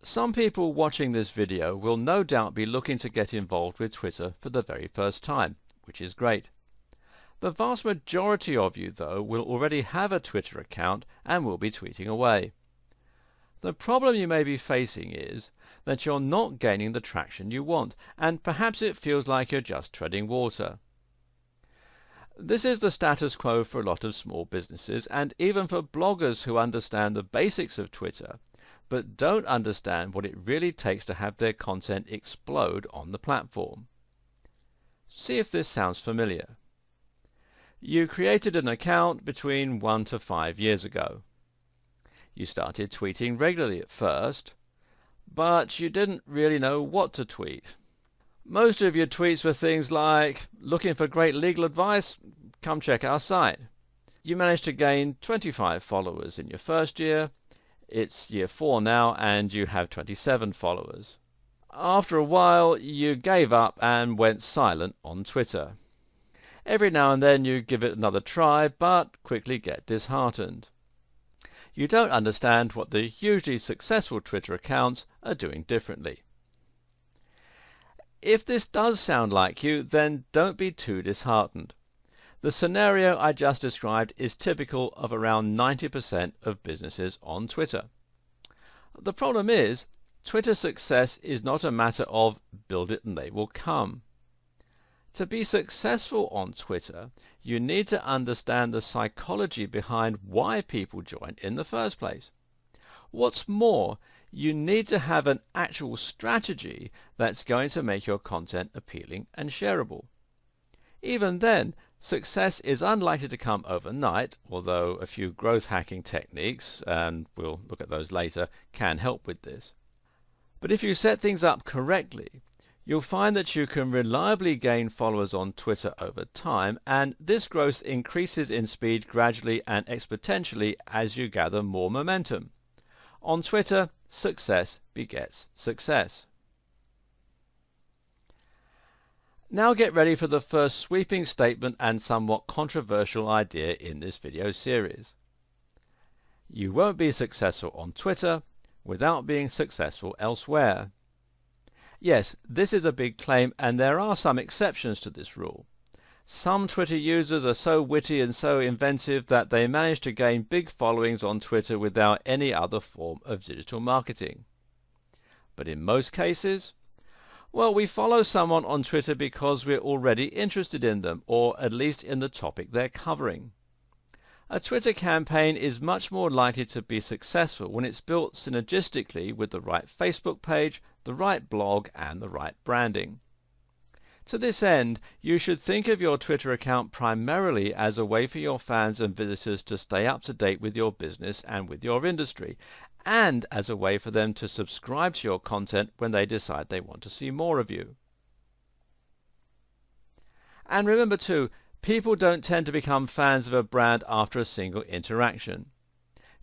Some people watching this video will no doubt be looking to get involved with Twitter for the very first time, which is great. The vast majority of you, though, will already have a Twitter account and will be tweeting away. The problem you may be facing is that you're not gaining the traction you want, and perhaps it feels like you're just treading water. This is the status quo for a lot of small businesses, and even for bloggers who understand the basics of Twitter, but don't understand what it really takes to have their content explode on the platform. See if this sounds familiar. You created an account between 1 to 5 years ago. You started tweeting regularly at first, but you didn't really know what to tweet. Most of your tweets were things like, "Looking for great legal advice? Come check our site." You managed to gain 25 followers in your first year. It's year 4 now and you have 27 followers. After a while you gave up and went silent on Twitter. Every now and then you give it another try, but quickly get disheartened. You don't understand what the hugely successful Twitter accounts are doing differently. If this does sound like you, then don't be too disheartened. The scenario I just described is typical of around 90% of businesses on Twitter. The problem is, Twitter success is not a matter of build it and they will come. To be successful on Twitter, you need to understand the psychology behind why people join in the first place. What's more, you need to have an actual strategy that's going to make your content appealing and shareable. Even then, success is unlikely to come overnight, although a few growth hacking techniques, and we'll look at those later, can help with this. But if you set things up correctly, you'll find that you can reliably gain followers on Twitter over time, and this growth increases in speed gradually and exponentially as you gather more momentum. On Twitter, success begets success. Now get ready for the first sweeping statement and somewhat controversial idea in this video series. You won't be successful on Twitter without being successful elsewhere. Yes, this is a big claim, and there are some exceptions to this rule. Some Twitter users are so witty and so inventive that they manage to gain big followings on Twitter without any other form of digital marketing. But in most cases, well, we follow someone on Twitter because we're already interested in them, or at least in the topic they're covering. A Twitter campaign is much more likely to be successful when it's built synergistically with the right Facebook page, the right blog, and the right branding. To this end, you should think of your Twitter account primarily as a way for your fans and visitors to stay up to date with your business and with your industry, and as a way for them to subscribe to your content when they decide they want to see more of you. And remember too, people don't tend to become fans of a brand after a single interaction.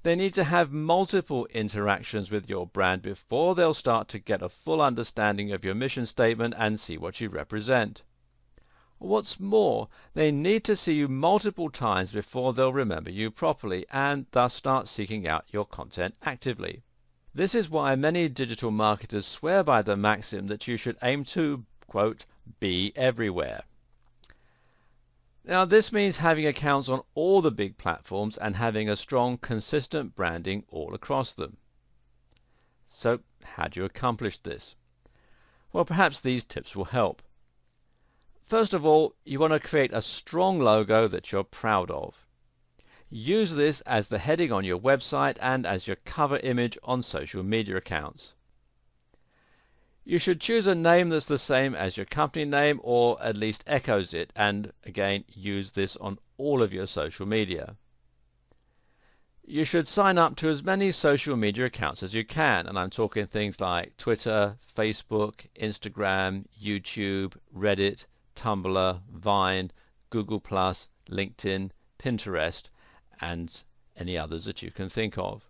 They need to have multiple interactions with your brand before they'll start to get a full understanding of your mission statement and see what you represent. What's more, they need to see you multiple times before they'll remember you properly and thus start seeking out your content actively. This is why many digital marketers swear by the maxim that you should aim to, quote, be everywhere. Now this means having accounts on all the big platforms and having a strong, consistent branding all across them. So how do you accomplish this? Well, perhaps these tips will help. First of all, you want to create a strong logo that you're proud of. Use this as the heading on your website and as your cover image on social media accounts. You should choose a name that's the same as your company name or at least echoes it, and again use this on all of your social media. You should sign up to as many social media accounts as you can, and I'm talking things like Twitter, Facebook, Instagram, YouTube, Reddit, Tumblr, Vine, Google+, LinkedIn, Pinterest, and any others that you can think of.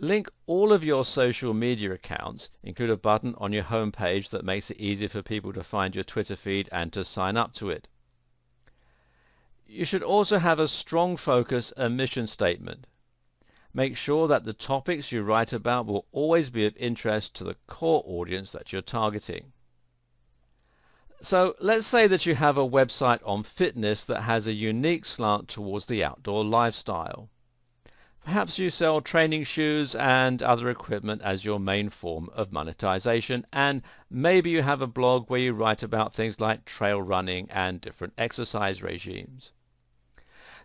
Link all of your social media accounts, include a button on your home page that makes it easier for people to find your Twitter feed and to sign up to it. You should also have a strong focus and mission statement. make sure that the topics you write about will always be of interest to the core audience that you're targeting. So let's say that you have a website on fitness that has a unique slant towards the outdoor lifestyle. Perhaps you sell training shoes and other equipment as your main form of monetization, and maybe you have a blog where you write about things like trail running and different exercise regimes.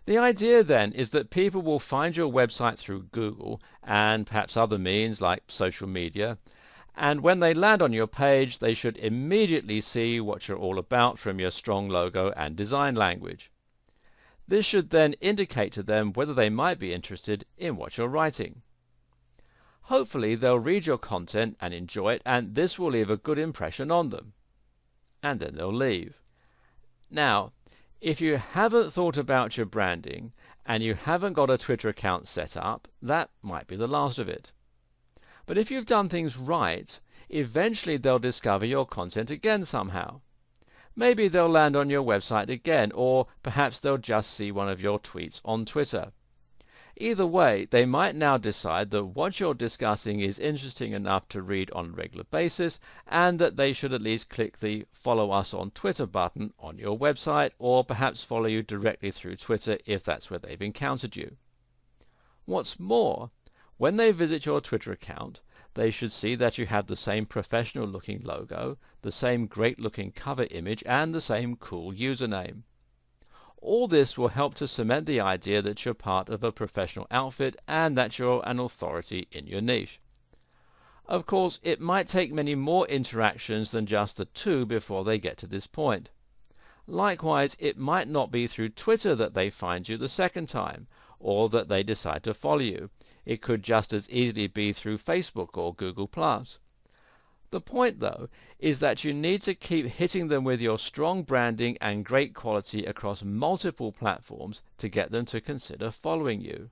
The idea then is that people will find your website through Google and perhaps other means like social media, and when they land on your page they should immediately see what you're all about from your strong logo and design language. This should then indicate to them whether they might be interested in what you're writing. Hopefully they'll read your content and enjoy it, and this will leave a good impression on them. And then they'll leave. Now, if you haven't thought about your branding and you haven't got a Twitter account set up, that might be the last of it. But if you've done things right, eventually they'll discover your content again somehow. Maybe they'll land on your website again, or perhaps they'll just see one of your tweets on Twitter. Either way, they might now decide that what you're discussing is interesting enough to read on a regular basis, and that they should at least click the Follow Us on Twitter button on your website, or perhaps follow you directly through Twitter if that's where they've encountered you. What's more, when they visit your Twitter account, they should see that you have the same professional looking logo, the same great looking cover image, and the same cool username. All this will help to cement the idea that you're part of a professional outfit and that you're an authority in your niche. Of course, it might take many more interactions than just the two before they get to this point. Likewise, it might not be through Twitter that they find you the second time, or that they decide to follow you. It could just as easily be through Facebook or Google+. The point, though, is that you need to keep hitting them with your strong branding and great quality across multiple platforms to get them to consider following you.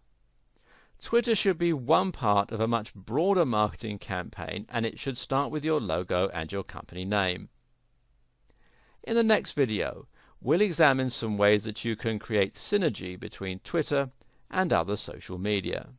Twitter should be one part of a much broader marketing campaign, and it should start with your logo and your company name. In the next video, we'll examine some ways that you can create synergy between Twitter and other social media.